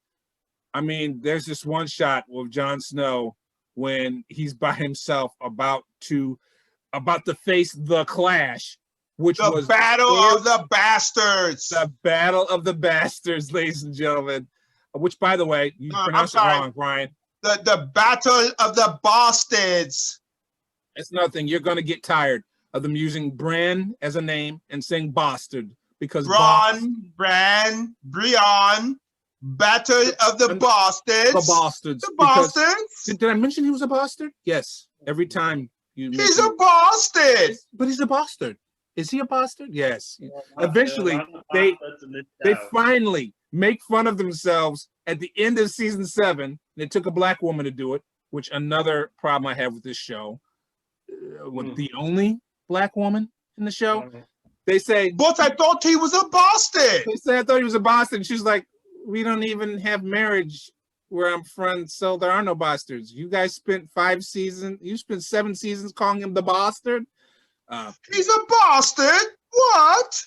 Speaker 1: I mean, there's this one shot with Jon Snow when he's by himself about to face the clash, which was
Speaker 3: the Battle of the Bastards.
Speaker 1: The Battle of the Bastards, ladies and gentlemen. Which, by the way, you pronounced it wrong, Brian.
Speaker 3: The Battle of the Bastards.
Speaker 1: It's nothing. You're going to get tired of them using Bran as a name and saying bastard because
Speaker 3: Brian, Battle of the Bastards.
Speaker 1: The Bastards.
Speaker 3: The Bastards.
Speaker 1: Did I mention he was a bastard? Yes. Every time you mention.
Speaker 3: He's a bastard.
Speaker 1: But he's a bastard. Is he a bastard? Yes. Eventually, they finally make fun of themselves at the end of season 7. And it took a black woman to do it, which another problem I have with this show. With the only black woman in the show, they say,
Speaker 3: but I thought he was a bastard.
Speaker 1: They say I thought he was a bastard. She's like, we don't even have marriage where I'm from, so there are no bastards. You guys spent 5 seasons. You spent 7 seasons calling him the bastard.
Speaker 3: He's a bastard. What?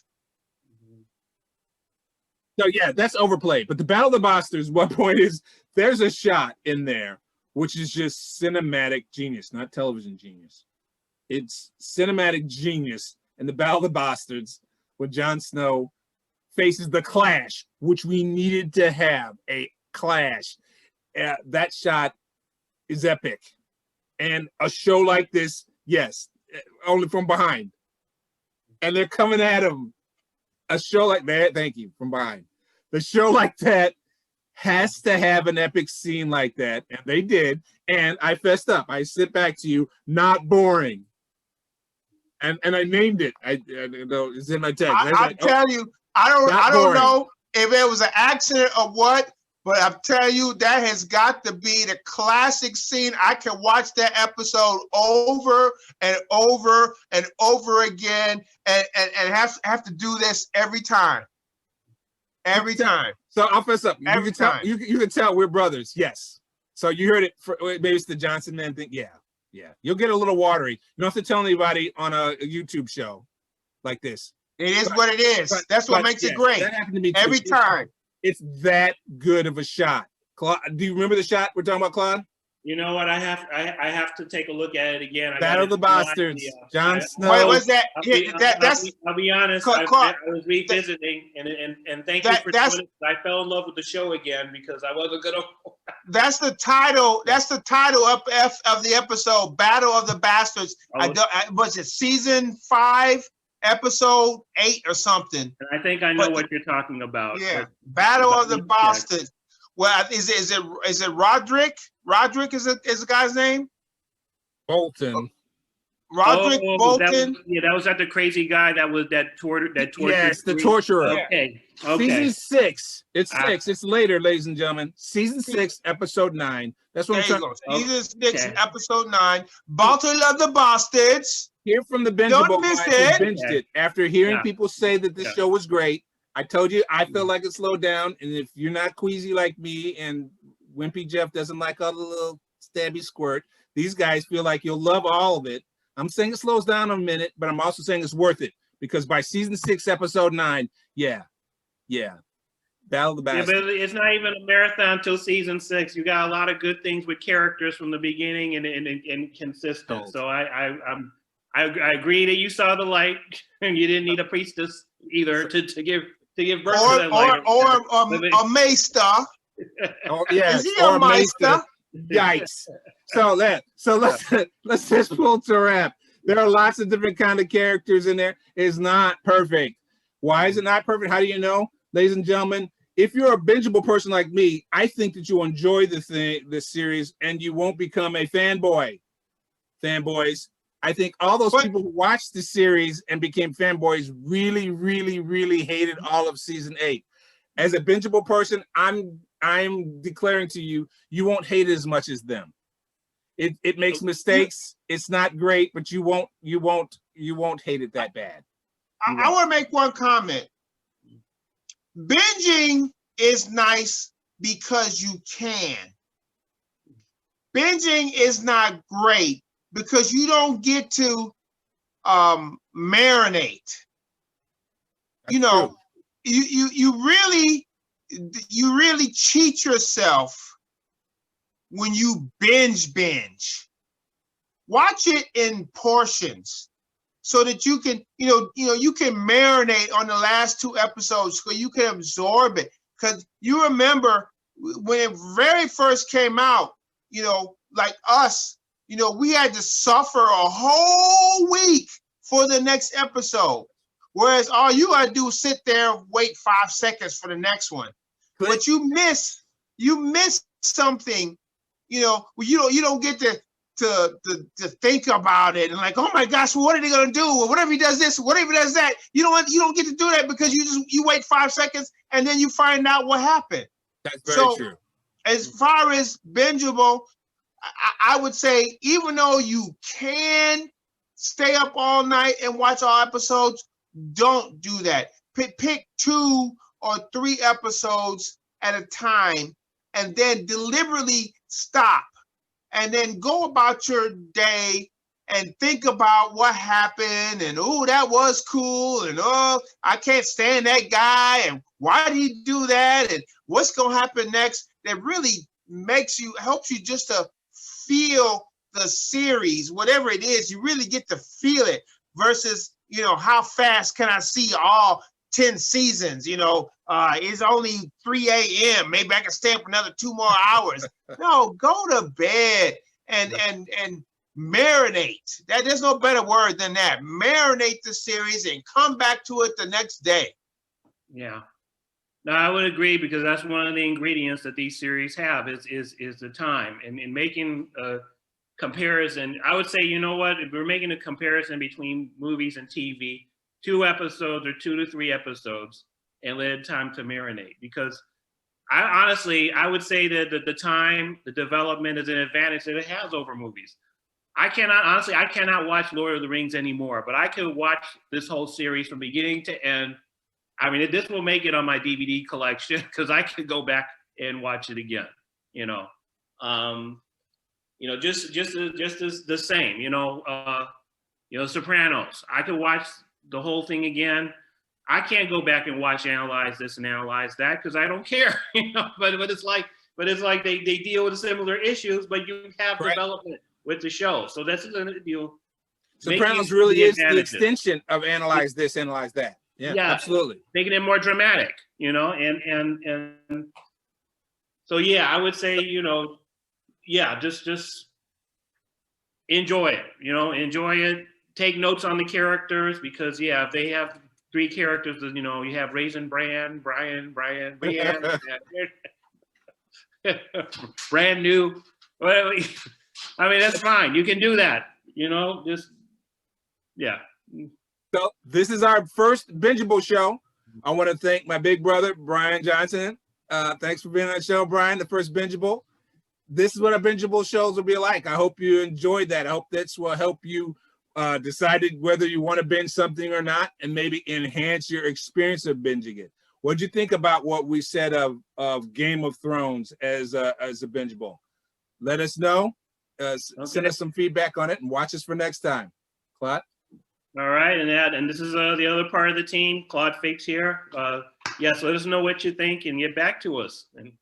Speaker 1: So yeah, that's overplayed. But the Battle of the Bastards, one point is there's a shot in there which is just cinematic genius, not television genius. It's cinematic genius in the Battle of the Bastards when Jon Snow faces the clash, which we needed to have a clash. That shot is epic. And a show like this, yes, only from behind. And they're coming at him. A show like that, thank you, from behind. The show like that has to have an epic scene like that, and they did. And I fessed up. I sit back to you, not boring. And I named it. I know it's in my text.
Speaker 3: I tell you, I don't know if it was an accident or what, but I'm telling you, that has got to be the classic scene. I can watch that episode over and over and over again, and have to do this every time. Every time.
Speaker 1: So I'll fess up. You can tell we're brothers. Yes. So you heard it. Maybe it's the Johnson Man thing. Yeah. You'll get a little watery. You don't have to tell anybody on a YouTube show like this.
Speaker 3: It is what it is. That's what makes it great.
Speaker 1: That happened to me
Speaker 3: every time.
Speaker 1: It's that good of a shot. Claude, do you remember the shot we're talking about, Claude?
Speaker 2: You know what? I have to take a look at it again.
Speaker 1: Battle of the Bastards. Jon Snow.
Speaker 3: What's that?
Speaker 2: I'll be honest.
Speaker 3: Clark,
Speaker 2: I was revisiting, and thank you for doing it. I fell in love with the show again because I wasn't gonna.
Speaker 3: That's the title. That's the title of the episode, Battle of the Bastards. Was it season 5, episode 8 or something?
Speaker 2: And I think I know what you're talking about.
Speaker 3: Yeah, Battle of the Bastards. Well, is it Roderick? Roderick is the guy's name?
Speaker 1: Bolton.
Speaker 3: Roderick Bolton.
Speaker 2: That was that the crazy guy that tortured.
Speaker 1: Yes, the torturer.
Speaker 2: Okay.
Speaker 1: Season 6. It's 6. It's later, ladies and gentlemen. Season 6, episode 9. That's what I'm talking
Speaker 3: about. Season 6, episode 9. Battle of the Bastards.
Speaker 1: Hear from the Bingeables. I binged it after hearing people say that this show was great. I told you I felt like it slowed down, and if you're not queasy like me, and Wimpy Jeff doesn't like all the little stabby squirt, these guys feel like you'll love all of it. I'm saying it slows down a minute, but I'm also saying it's worth it because by season 6, episode 9, Battle of the Bastards.
Speaker 2: Yeah, but it's not even a marathon till season 6. You got a lot of good things with characters from the beginning and consistent. So I agree that you saw the light, and you didn't need a priestess either to give birth to that light.
Speaker 3: Or Maester.
Speaker 1: Oh, yes,
Speaker 3: is he a Maester?
Speaker 1: Yikes. So let's just pull to a wrap. There are lots of different kind of characters in there. It's not perfect. Why is it not perfect? How do you know? Ladies and gentlemen, if you're a bingeable person like me, I think that you'll enjoy this series and you won't become a fanboy. Fanboys. I think all those people who watched the series and became fanboys really, really, really hated all of season 8. As a bingeable person, I'm declaring to you, you won't hate it as much as them. It makes mistakes. It's not great, but you won't hate it that bad.
Speaker 3: I want to make one comment. Binging is nice because you can. Binging is not great because you don't get to marinate.
Speaker 1: That's true.
Speaker 3: You really cheat yourself when you binge. Watch it in portions so that you can, you can marinate on the last 2 episodes so you can absorb it. Because you remember when it very first came out, like us, we had to suffer a whole week for the next episode. Whereas all you gotta do is sit there and wait 5 seconds for the next one. But you miss something, you don't get to think about it and like, oh my gosh, well, what are they gonna do? Well, what if he does this? What if he does that? You don't get to do that because you wait 5 seconds and then you find out what happened.
Speaker 1: That's very true.
Speaker 3: As far as bingeable, I would say even though you can stay up all night and watch all episodes, don't do that. Pick 2 or 3 episodes at a time and then deliberately stop and then go about your day and think about what happened and, oh, that was cool, and, oh, I can't stand that guy, and why did he do that, and what's going to happen next. That really helps you just to feel the series, whatever it is. You really get to feel it versus, how fast can I see all 10 seasons? It's only 3 a.m. Maybe I can stay up another 2 more hours. No, go to bed and marinate. There's no better word than that. Marinate the series and come back to it the next day.
Speaker 2: Yeah. No, I would agree because that's one of the ingredients that these series have is the time. And in making a comparison, I would say, you know what, if we're making a comparison between movies and TV, 2 episodes or 2 to 3 episodes and let it time to marinate. Because I would say that the time, the development is an advantage that it has over movies. I cannot watch Lord of the Rings anymore, but I could watch this whole series from beginning to end. I mean, this will make it on my DVD collection because I could go back and watch it again. Just as the same. Sopranos. I could watch the whole thing again. I can't go back and analyze this and analyze that because I don't care. But it's like but it's like they deal with similar issues, but you have
Speaker 1: Correct.
Speaker 2: development with the show. So that's the deal.
Speaker 1: Sopranos really is the extension of analyze this, analyze that. Yeah, absolutely.
Speaker 2: Making it more dramatic, you know, and so yeah, I would say, you know, yeah, just enjoy it, you know, enjoy it. Take notes on the characters because yeah, if they have 3 characters, you know, you have Raisin Bran, Brian, brand new. Well, I mean, that's fine. You can do that, you know, just, yeah.
Speaker 1: So this is our first Bingeable show. I want to thank my big brother, Brian Johnson. Thanks for being on the show, Brian, the first Bingeable. This is what our Bingeable shows will be like. I hope you enjoyed that. I hope this will help you decided whether you want to binge something or not, and maybe enhance your experience of binging it. What'd you think about what we said of Game of Thrones as a Bingeable? Let us know. Send us some feedback on it, and watch us for next time. Claude?
Speaker 2: All right, and this is the other part of the team. Claude Fakes here. Yes, let us know what you think and get back to us. And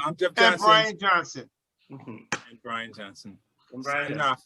Speaker 1: I'm Jeff Johnson.
Speaker 3: And Brian Johnson.
Speaker 1: And Brian Johnson.
Speaker 2: And Brian.
Speaker 1: Enough.